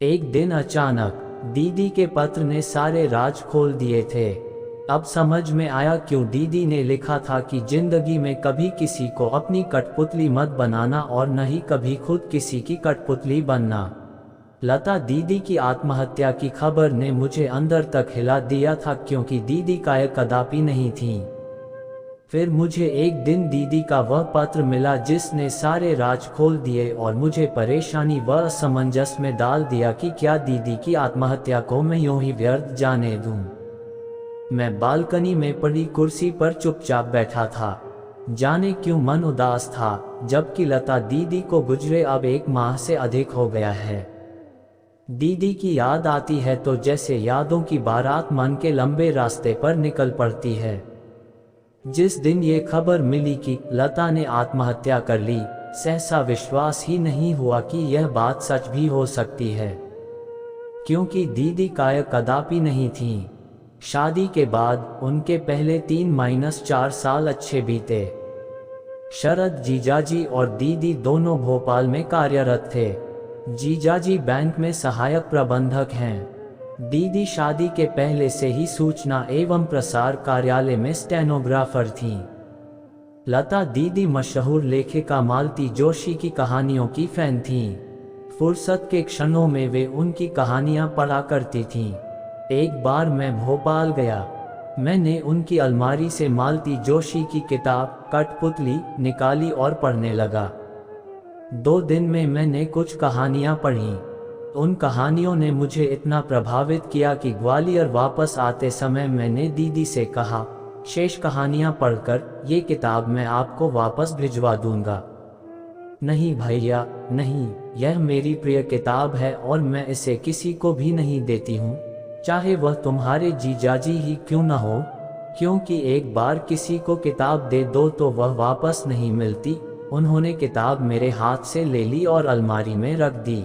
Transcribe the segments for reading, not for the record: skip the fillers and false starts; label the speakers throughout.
Speaker 1: एक दिन अचानक दीदी के पत्र ने सारे राज खोल दिए थे। अब समझ में आया क्यों दीदी ने लिखा था कि जिंदगी में कभी किसी को अपनी कठपुतली मत बनाना और न ही कभी खुद किसी की कठपुतली बनना। लता दीदी की आत्महत्या की खबर ने मुझे अंदर तक हिला दिया था, क्योंकि दीदी कायर कदापि नहीं थी। फिर मुझे एक दिन दीदी का वह पत्र मिला जिसने सारे राज खोल दिए और मुझे परेशानी व असमंजस में डाल दिया कि क्या दीदी की आत्महत्या को मैं यूं ही व्यर्थ जाने दूं। मैं बालकनी में पड़ी कुर्सी पर चुपचाप बैठा था। जाने क्यों मन उदास था, जबकि लता दीदी को गुजरे अब 1 माह से अधिक हो गया है। दीदी की याद आती है तो जैसे यादों की बारात मन के लंबे रास्ते पर निकल पड़ती है। जिस दिन ये खबर मिली कि लता ने आत्महत्या कर ली, सहसा विश्वास ही नहीं हुआ कि यह बात सच भी हो सकती है, क्योंकि दीदी कायर कदापि नहीं थी। शादी के बाद उनके पहले 3-4 साल अच्छे बीते। शरद जीजाजी और दीदी दोनों भोपाल में कार्यरत थे। जीजाजी बैंक में सहायक प्रबंधक हैं। दीदी शादी के पहले से ही सूचना एवं प्रसार कार्यालय में स्टेनोग्राफर थीं। लता दीदी मशहूर लेखिका मालती जोशी की कहानियों की फैन थीं। फुर्सत के क्षणों में वे उनकी कहानियां पढ़ा करती थीं। एक बार मैं भोपाल गया। मैंने उनकी अलमारी से मालती जोशी की किताब कठपुतली निकाली और पढ़ने लगा। 2 दिन में मैंने कुछ कहानियां पढ़ीं। उन कहानियों ने मुझे इतना प्रभावित किया कि ग्वालियर वापस आते समय मैंने दीदी से कहा, शेष कहानियां पढ़कर ये किताब मैं आपको वापस भिजवा दूंगा। नहीं भैया नहीं, यह मेरी प्रिय किताब है और मैं इसे किसी को भी नहीं देती हूँ, चाहे वह तुम्हारे जीजाजी ही क्यों न हो, क्योंकि एक बार किसी को किताब दे दो तो वह वापस नहीं मिलती। उन्होंने किताब मेरे हाथ से ले ली और अलमारी में रख दी।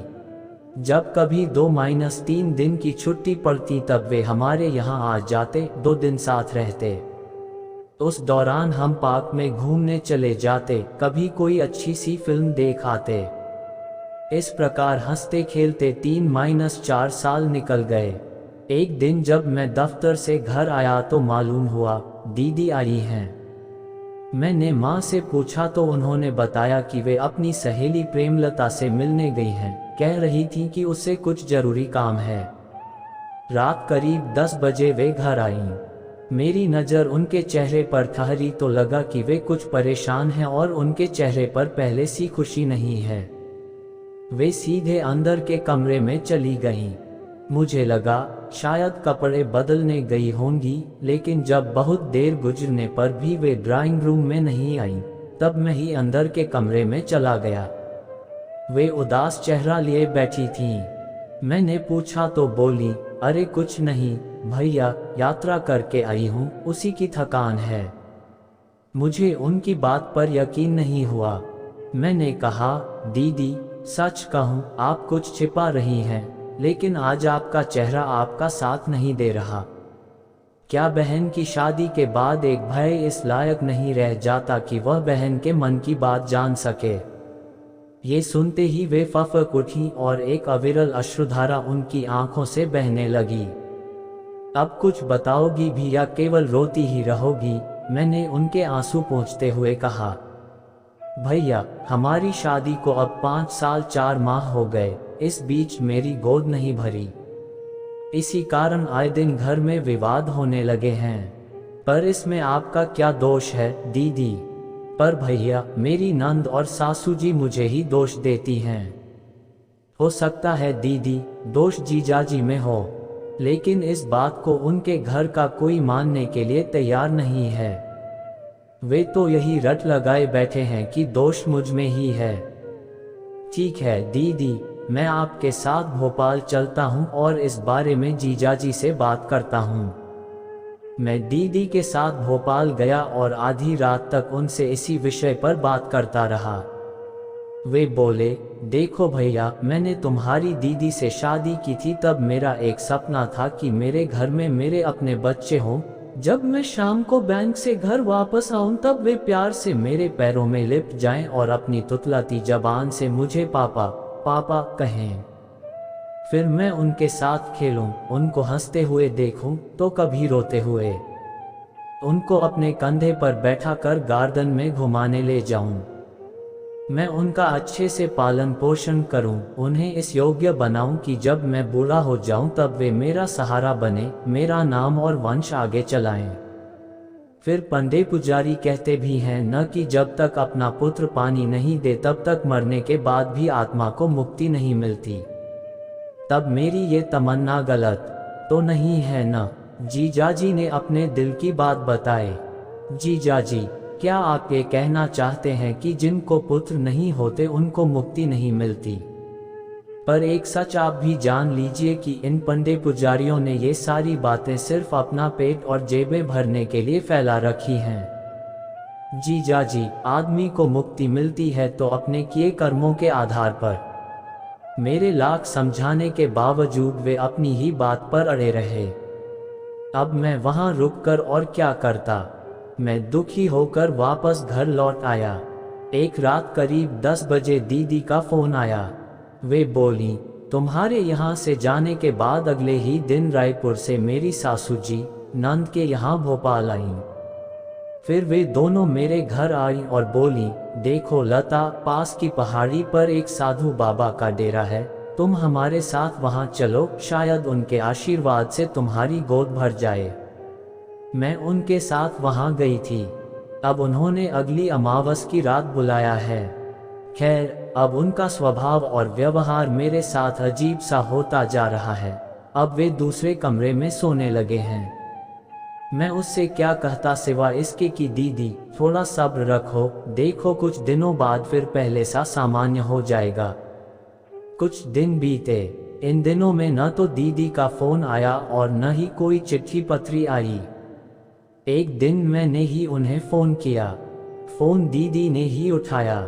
Speaker 1: जब कभी 2-3 दिन की छुट्टी पड़ती तब वे हमारे यहाँ आ जाते, 2 दिन साथ रहते। उस दौरान हम पार्क में घूमने चले जाते, कभी कोई अच्छी सी फिल्म देख आते। इस प्रकार हंसते खेलते 3-4 साल निकल गए। एक दिन जब मैं दफ्तर से घर आया तो मालूम हुआ दीदी आई हैं। मैंने माँ से पूछा तो उन्होंने बताया कि वे अपनी सहेली प्रेमलता से मिलने गई हैं। कह रही थी कि उसे कुछ जरूरी काम है। रात करीब 10 बजे वे घर आईं। मेरी नज़र उनके चेहरे पर ठहरी तो लगा कि वे कुछ परेशान हैं और उनके चेहरे पर पहले सी खुशी नहीं है। वे सीधे अंदर के कमरे में चली गईं। मुझे लगा शायद कपड़े बदलने गई होंगी, लेकिन जब बहुत देर गुजरने पर भी वे ड्राइंग रूम में नहीं आईं, तब मैं ही अंदर के कमरे में चला गया। वे उदास चेहरा लिए बैठी थीं। मैंने पूछा तो बोली, अरे कुछ नहीं भैया, यात्रा करके आई हूँ, उसी की थकान है। मुझे उनकी बात पर यकीन नहीं हुआ। मैंने कहा, दीदी सच कहूँ आप कुछ छिपा रही हैं, लेकिन आज आपका चेहरा आपका साथ नहीं दे रहा। क्या बहन की शादी के बाद एक भाई इस लायक नहीं रह जाता कि वह बहन के मन की बात जान सके। ये सुनते ही वे फफक उठी और एक अविरल अश्रुधारा उनकी आंखों से बहने लगी। अब कुछ बताओगी भी या केवल रोती ही रहोगी? मैंने उनके आंसू पोंछते हुए कहा। भैया हमारी शादी को अब 5 साल 4 माह हो गए, इस बीच मेरी गोद नहीं भरी। इसी कारण आए दिन घर में विवाद होने लगे हैं। पर इसमें आपका क्या दोष है दीदी? पर भैया मेरी नंद और सासू जी मुझे ही दोष देती हैं। हो सकता है दीदी दोष जीजाजी में हो, लेकिन इस बात को उनके घर का कोई मानने के लिए तैयार नहीं है। वे तो यही रट लगाए बैठे हैं कि दोष मुझ में ही है। ठीक है दीदी, मैं आपके साथ भोपाल चलता हूँ और इस बारे में जीजाजी से बात करता हूँ। मैं दीदी के साथ भोपाल गया और आधी रात तक उनसे इसी विषय पर बात करता रहा। वे बोले, देखो भैया, मैंने तुम्हारी दीदी से शादी की थी तब मेरा एक सपना था कि मेरे घर में मेरे अपने बच्चे हों। जब मैं शाम को बैंक से घर वापस आऊं तब वे प्यार से मेरे पैरों में लिपट जाएं और अपनी तुतलाती जबान से मुझे पापा पापा कहें। फिर मैं उनके साथ खेलूं, उनको हंसते हुए देखूं, तो कभी रोते हुए। उनको अपने कंधे पर बैठा कर गार्डन में घुमाने ले जाऊं। मैं उनका अच्छे से पालन पोषण करूं, उन्हें इस योग्य बनाऊं कि जब मैं बूढ़ा हो जाऊं तब वे मेरा सहारा बने, मेरा नाम और वंश आगे चलाएं। फिर पंडे पुजारी कहते भी हैं न कि जब तक अपना पुत्र पानी नहीं दे तब तक मरने के बाद भी आत्मा को मुक्ति नहीं मिलती। तब मेरी ये तमन्ना गलत तो नहीं है न? जीजाजी ने अपने दिल की बात बताई। जीजाजी, क्या आप ये कहना चाहते हैं कि जिनको पुत्र नहीं होते उनको मुक्ति नहीं मिलती? पर एक सच आप भी जान लीजिए कि इन पंडे पुजारियों ने ये सारी बातें सिर्फ अपना पेट और जेबें भरने के लिए फैला रखी हैं। जीजाजी, आदमी को मुक्ति मिलती है तो अपने किए कर्मों के आधार पर। मेरे लाख समझाने के बावजूद वे अपनी ही बात पर अड़े रहे। अब मैं वहां रुककर और क्या करता? मैं दुखी होकर वापस घर लौट आया। एक रात करीब 10 बजे दीदी का फोन आया। वे बोली, तुम्हारे यहाँ से जाने के बाद अगले ही दिन रायपुर से मेरी सासू जी नंद के यहाँ भोपाल आईं। फिर वे दोनों मेरे घर आई और बोली, देखो लता, पास की पहाड़ी पर एक साधु बाबा का डेरा है, तुम हमारे साथ वहाँ चलो, शायद उनके आशीर्वाद से तुम्हारी गोद भर जाए। मैं उनके साथ वहाँ गई थी। अब उन्होंने अगली अमावस की रात बुलाया है। खैर, अब उनका स्वभाव और व्यवहार मेरे साथ अजीब सा होता जा रहा है। अब वे दूसरे कमरे में सोने लगे हैं। मैं उससे क्या कहता सिवाय इसके कि दीदी थोड़ा सब्र रखो, देखो कुछ दिनों बाद फिर पहले सा सामान्य हो जाएगा। कुछ दिन बीते। इन दिनों में न तो दीदी का फोन आया और न ही कोई चिट्ठी पत्री आई। एक दिन मैंने ही उन्हें फोन किया। फोन दीदी ने ही उठाया।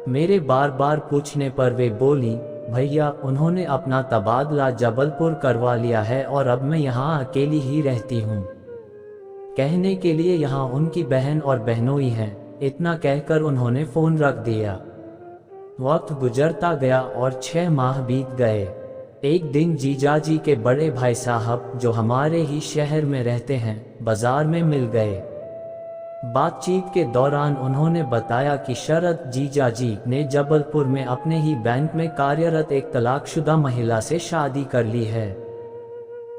Speaker 1: मेरे बार बार पूछने पर वे बोली, भैया उन्होंने अपना तबादला जबलपुर करवा लिया है और अब मैं यहाँ अकेली ही रहती हूँ। कहने के लिए यहाँ उनकी बहन और बहनोई हैं। इतना कहकर उन्होंने फोन रख दिया। वक्त गुजरता गया और 6 माह बीत गए। एक दिन जीजाजी के बड़े भाई साहब, जो हमारे ही शहर में रहते हैं, बाजार में मिल गए। बातचीत के दौरान उन्होंने बताया कि शरद जीजाजी ने जबलपुर में अपने ही बैंक में कार्यरत एक तलाकशुदा महिला से शादी कर ली है।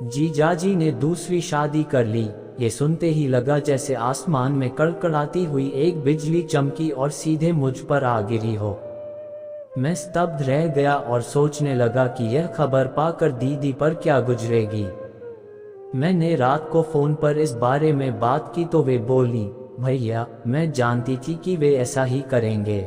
Speaker 1: जीजाजी ने दूसरी शादी कर ली। ये सुनते ही लगा जैसे आसमान में कड़कड़ाती हुई एक बिजली चमकी और सीधे मुझ पर आ गिरी हो। मैं स्तब्ध रह गया और सोचने लगा कि यह खबर पाकर दीदी पर क्या गुजरेगी। मैंने रात को फोन पर इस बारे में बात की तो वे बोली, भैया मैं जानती थी कि वे ऐसा ही करेंगे।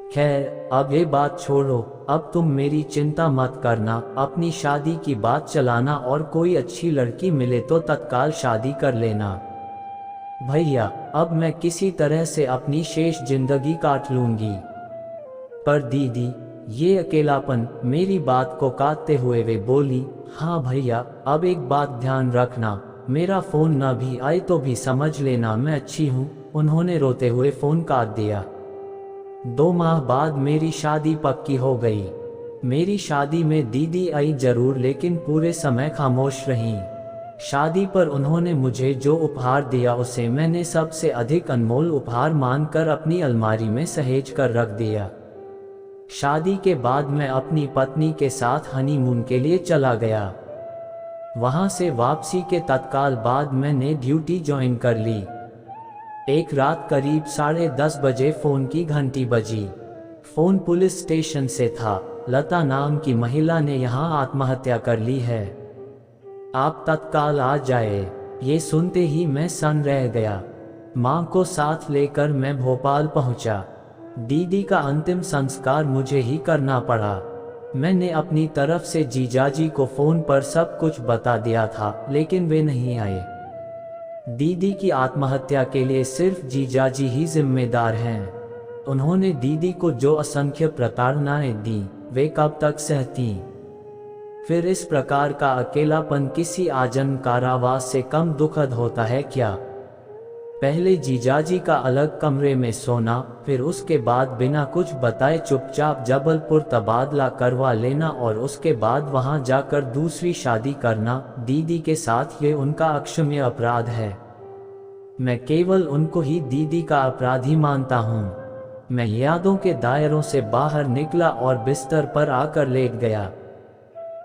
Speaker 1: खैर, अब ये बात छोड़ो, अब तुम मेरी चिंता मत करना, अपनी शादी की बात चलाना और कोई अच्छी लड़की मिले तो तत्काल शादी कर लेना। भैया, अब मैं किसी तरह से अपनी शेष जिंदगी काट लूंगी। पर दीदी, ये अकेलापन, मेरी बात को काटते हुए वे बोली, हाँ भैया, अब एक बात ध्यान रखना, मेरा फोन न भी आए तो भी समझ लेना मैं अच्छी हूँ। उन्होंने रोते हुए फोन काट दिया। 2 माह बाद मेरी शादी पक्की हो गई। मेरी शादी में दीदी आई जरूर, लेकिन पूरे समय खामोश रहीं। शादी पर उन्होंने मुझे जो उपहार दिया उसे मैंने सबसे अधिक अनमोल उपहार मानकर अपनी अलमारी में सहेज कर रख दिया। शादी के बाद मैं अपनी पत्नी के साथ हनीमून के लिए चला गया। वहां से वापसी के तत्काल बाद मैंने ड्यूटी ज्वाइन कर ली। एक रात करीब 10:30 बजे फोन की घंटी बजी। फोन पुलिस स्टेशन से था। लता नाम की महिला ने यहां आत्महत्या कर ली है, आप तत्काल आ जाए। ये सुनते ही मैं सन्न रह गया। मां को साथ लेकर मैं भोपाल पहुंचा। दीदी का अंतिम संस्कार मुझे ही करना पड़ा। मैंने अपनी तरफ से जीजाजी को फोन पर सब कुछ बता दिया था, लेकिन वे नहीं आए। दीदी की आत्महत्या के लिए सिर्फ जीजाजी ही जिम्मेदार हैं। उन्होंने दीदी को जो असंख्य प्रताड़नाएं दी, वे कब तक सहती। फिर इस प्रकार का अकेलापन किसी आजन्म कारावास से कम दुखद होता है क्या? पहले जीजाजी का अलग कमरे में सोना, फिर उसके बाद बिना कुछ बताए चुपचाप जबलपुर तबादला करवा लेना और उसके बाद वहां जाकर दूसरी शादी करना दीदी के साथ, ये उनका अक्षम्य अपराध है। मैं केवल उनको ही दीदी का अपराधी मानता हूँ। मैं यादों के दायरों से बाहर निकला और बिस्तर पर आकर लेट गया।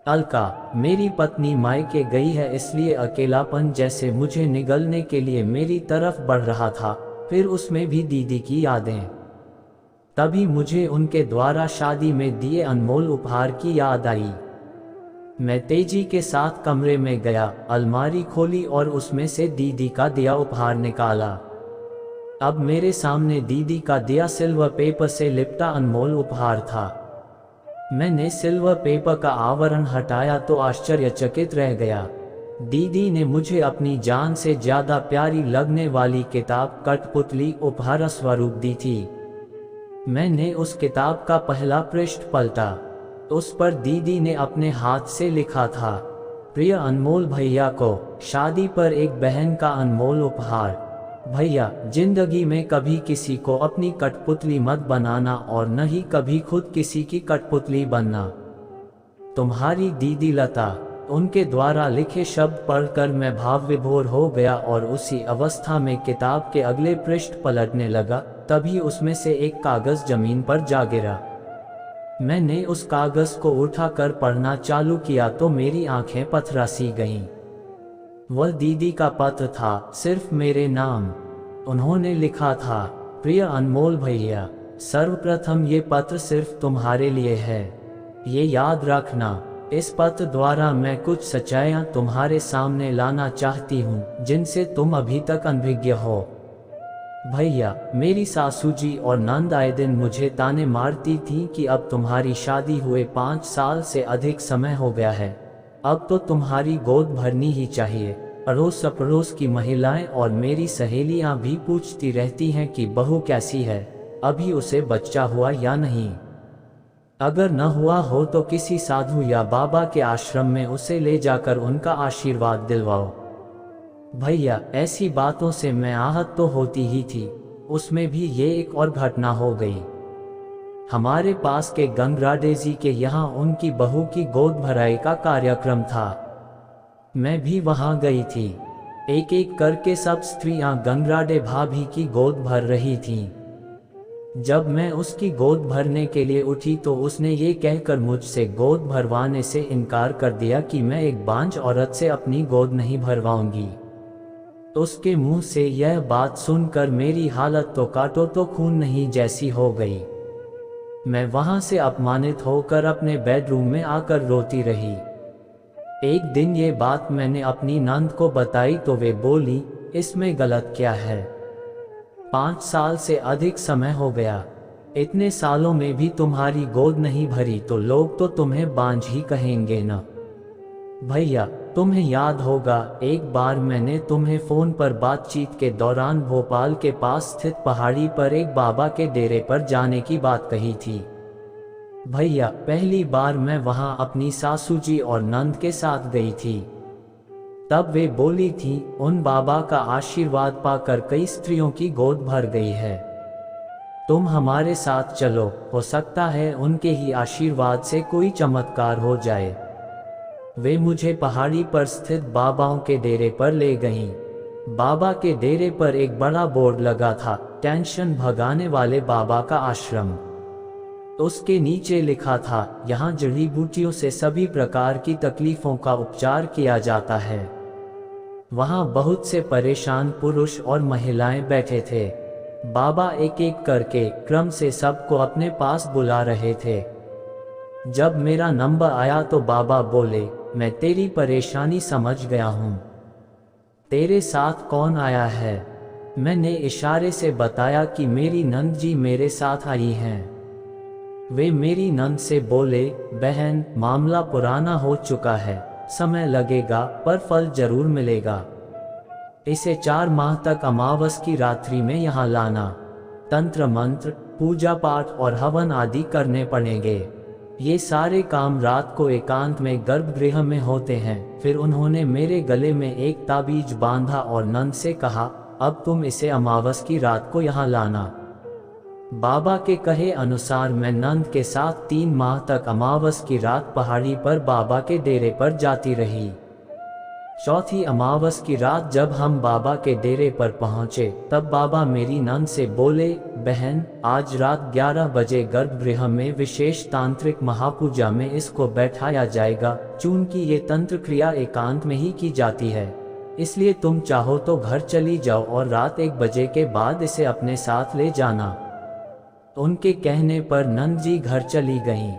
Speaker 1: अलका, मेरी पत्नी मायके गई है, इसलिए अकेलापन जैसे मुझे निगलने के लिए मेरी तरफ बढ़ रहा था, फिर उसमें भी दीदी की यादें। तभी मुझे उनके द्वारा शादी में दिए अनमोल उपहार की याद आई। मैं तेजी के साथ कमरे में गया, अलमारी खोली और उसमें से दीदी का दिया उपहार निकाला। अब मेरे सामने दीदी का दिया सिल्वर पेपर से लिपटा अनमोल उपहार था। मैंने सिल्वर पेपर का आवरण हटाया तो आश्चर्यचकित रह गया। दीदी ने मुझे अपनी जान से ज्यादा प्यारी लगने वाली किताब कठपुतली उपहार स्वरूप दी थी। मैंने उस किताब का पहला पृष्ठ पलटा। उस पर दीदी ने अपने हाथ से लिखा था, प्रिय अनमोल भैया को शादी पर एक बहन का अनमोल उपहार। भैया, जिंदगी में कभी किसी को अपनी कठपुतली मत बनाना और न ही कभी खुद किसी की कठपुतली बनना। तुम्हारी दीदी लता। उनके द्वारा लिखे शब्द पढ़कर मैं भाव विभोर हो गया और उसी अवस्था में किताब के अगले पृष्ठ पलटने लगा, तभी उसमें से एक कागज जमीन पर जा गिरा। मैंने उस कागज को उठाकर पढ़ना चालू किया तो मेरी आंखें पथरा सी गईं। वह दीदी का पत्र था, सिर्फ मेरे नाम। उन्होंने लिखा था, प्रिय अनमोल भैया, सर्वप्रथम ये पत्र सिर्फ तुम्हारे लिए है। ये याद रखना, इस पत्र द्वारा मैं कुछ सच्चाइयाँ तुम्हारे सामने लाना चाहती हूँ जिनसे तुम अभी तक अनभिज्ञ हो। भैया, मेरी सासू जी और नंद आए दिन मुझे ताने मारती थी कि अब तुम्हारी शादी हुए 5 साल से अधिक समय हो गया है, अब तो तुम्हारी गोद भरनी ही चाहिए। अड़ोस पड़ोस की महिलाएं और मेरी सहेलियां भी पूछती रहती हैं कि बहू कैसी है, अभी उसे बच्चा हुआ या नहीं। अगर न हुआ हो तो किसी साधु या बाबा के आश्रम में उसे ले जाकर उनका आशीर्वाद दिलवाओ। भैया, ऐसी बातों से मैं आहत तो होती ही थी, उसमें भी ये एक और घटना हो गई। हमारे पास के गंगराडे जी के यहाँ उनकी बहू की गोद भराई का कार्यक्रम था। मैं भी वहाँ गई थी। एक एक करके सब स्त्रियां गंगराडे भाभी की गोद भर रही थीं। जब मैं उसकी गोद भरने के लिए उठी तो उसने ये कहकर मुझसे गोद भरवाने से इनकार कर दिया कि मैं एक बांझ औरत से अपनी गोद नहीं भरवाऊंगी। उसके मुंह से यह बात सुनकर मेरी हालत तो काटो तो खून नहीं जैसी हो गई। मैं वहां से अपमानित होकर अपने बेडरूम में आकर रोती रही। एक दिन ये बात मैंने अपनी नंद को बताई तो वे बोली, इसमें गलत क्या है? 5 साल से अधिक समय हो गया, इतने सालों में भी तुम्हारी गोद नहीं भरी तो लोग तो तुम्हें बांझ ही कहेंगे न। भैया, तुम्हें याद होगा एक बार मैंने तुम्हें फोन पर बातचीत के दौरान भोपाल के पास स्थित पहाड़ी पर एक बाबा के डेरे पर जाने की बात कही थी। भैया, पहली बार मैं वहां अपनी सासू जी और नंद के साथ गई थी। तब वे बोली थी, उन बाबा का आशीर्वाद पाकर कई स्त्रियों की गोद भर गई है, तुम हमारे साथ चलो, हो सकता है उनके ही आशीर्वाद से कोई चमत्कार हो जाए। वे मुझे पहाड़ी पर स्थित बाबाओं के डेरे पर ले गईं। बाबा के डेरे पर एक बड़ा बोर्ड लगा था, टेंशन भगाने वाले बाबा का आश्रम। उसके नीचे लिखा था, यहाँ जड़ी बूटियों से सभी प्रकार की तकलीफों का उपचार किया जाता है। वहाँ बहुत से परेशान पुरुष और महिलाएं बैठे थे। बाबा एक एक करके क्रम से सबको अपने पास बुला रहे थे। जब मेरा नंबर आया तो बाबा बोले, मैं तेरी परेशानी समझ गया हूँ, तेरे साथ कौन आया है? मैंने इशारे से बताया कि मेरी नंद जी मेरे साथ आई हैं। वे मेरी नंद से बोले, बहन, मामला पुराना हो चुका है, समय लगेगा पर फल जरूर मिलेगा। इसे 4 माह तक अमावस की रात्रि में यहाँ लाना। तंत्र मंत्र, पूजा पाठ और हवन आदि करने पड़ेंगे। ये सारे काम रात को एकांत में गर्भगृह में होते हैं। फिर उन्होंने मेरे गले में एक ताबीज बांधा और नंद से कहा, अब तुम इसे अमावस की रात को यहाँ लाना। बाबा के कहे अनुसार मैं नंद के साथ 3 माह तक अमावस की रात पहाड़ी पर बाबा के डेरे पर जाती रही। चौथी अमावस की रात जब हम बाबा के डेरे पर पहुंचे, तब बाबा मेरी नंद से बोले, बहन, आज रात 11 बजे गर्भगृह में विशेष तांत्रिक महापूजा में इसको बैठाया जाएगा। चूंकि ये तंत्र क्रिया एकांत में ही की जाती है, इसलिए तुम चाहो तो घर चली जाओ और रात 1 बजे के बाद इसे अपने साथ ले जाना। उनके कहने पर नंद जी घर चली गईं।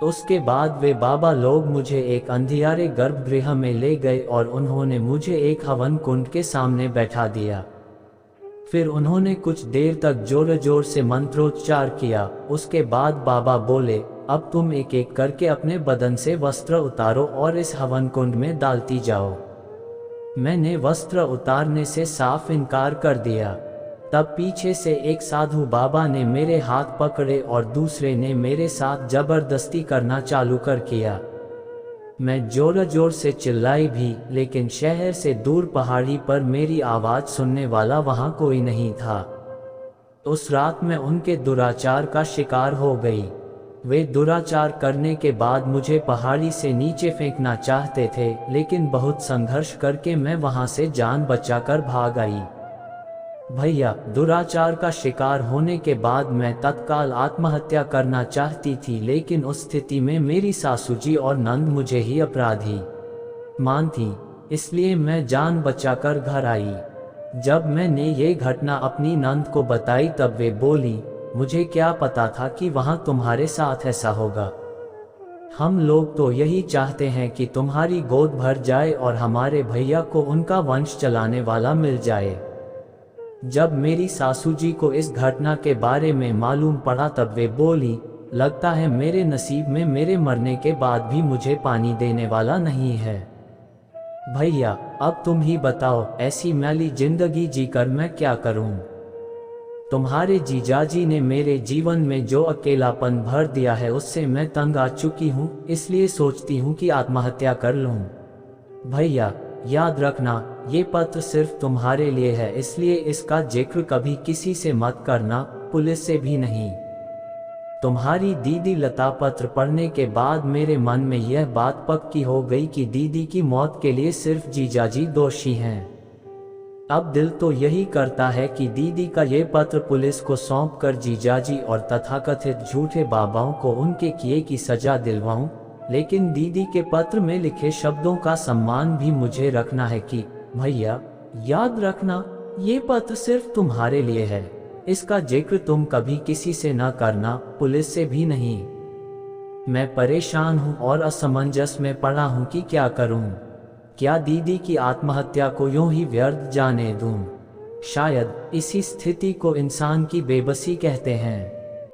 Speaker 1: उसके बाद वे बाबा लोग मुझे एक अंधियारे गर्भगृह में ले गए और उन्होंने मुझे एक हवन कुंड के सामने बैठा दिया। फिर उन्होंने कुछ देर तक जोर जोर से मंत्रोच्चार किया। उसके बाद बाबा बोले, अब तुम एक एक करके अपने बदन से वस्त्र उतारो और इस हवन कुंड में डालती जाओ। मैंने वस्त्र उतारने से साफ इनकार कर दिया। तब पीछे से एक साधु बाबा ने मेरे हाथ पकड़े और दूसरे ने मेरे साथ जबरदस्ती करना चालू कर किया। मैं जोर जोर से चिल्लाई भी, लेकिन शहर से दूर पहाड़ी पर मेरी आवाज़ सुनने वाला वहाँ कोई नहीं था। उस रात मैं उनके दुराचार का शिकार हो गई। वे दुराचार करने के बाद मुझे पहाड़ी से नीचे फेंकना चाहते थे, लेकिन बहुत संघर्ष करके मैं वहाँ से जान बचाकर भाग आई। भैया, दुराचार का शिकार होने के बाद मैं तत्काल आत्महत्या करना चाहती थी, लेकिन उस स्थिति में मेरी सासू जी और नंद मुझे ही अपराधी मानती, इसलिए मैं जान बचाकर घर आई। जब मैंने ये घटना अपनी नंद को बताई तब वे बोली, मुझे क्या पता था कि वहाँ तुम्हारे साथ ऐसा होगा। हम लोग तो यही चाहते हैं कि तुम्हारी गोद भर जाए और हमारे भैया को उनका वंश चलाने वाला मिल जाए। जब मेरी सासू जी को इस घटना के बारे में मालूम पड़ा तब वे बोली, लगता है मेरे नसीब में मेरे मरने के बाद भी मुझे पानी देने वाला नहीं है। भैया, अब तुम ही बताओ, ऐसी मैली जिंदगी जीकर मैं क्या करूं? तुम्हारे जीजाजी ने मेरे जीवन में जो अकेलापन भर दिया है उससे मैं तंग आ चुकी हूं, इसलिए सोचती हूं कि आत्महत्या कर लूं। भैया, याद रखना, ये पत्र सिर्फ तुम्हारे लिए है, इसलिए इसका जिक्र कभी किसी से मत करना, पुलिस से भी नहीं। तुम्हारी दीदी लता। पत्र पढ़ने के बाद मेरे मन में यह बात पक्की हो गई कि दीदी की मौत के लिए सिर्फ जीजाजी दोषी हैं। अब दिल तो यही करता है कि दीदी का ये पत्र पुलिस को सौंपकर जीजाजी और तथाकथित झूठे बाबाओं को उनके किए की सजा दिलवाऊं, लेकिन दीदी के पत्र में लिखे शब्दों का सम्मान भी मुझे रखना है कि भैया, याद रखना, ये पत्र सिर्फ तुम्हारे लिए है, इसका जिक्र तुम कभी किसी से न करना, पुलिस से भी नहीं। मैं परेशान हूँ और असमंजस में पड़ा हूँ कि क्या करूँ। क्या दीदी की आत्महत्या को यूं ही व्यर्थ जाने दूं? शायद इसी स्थिति को इंसान की बेबसी कहते हैं।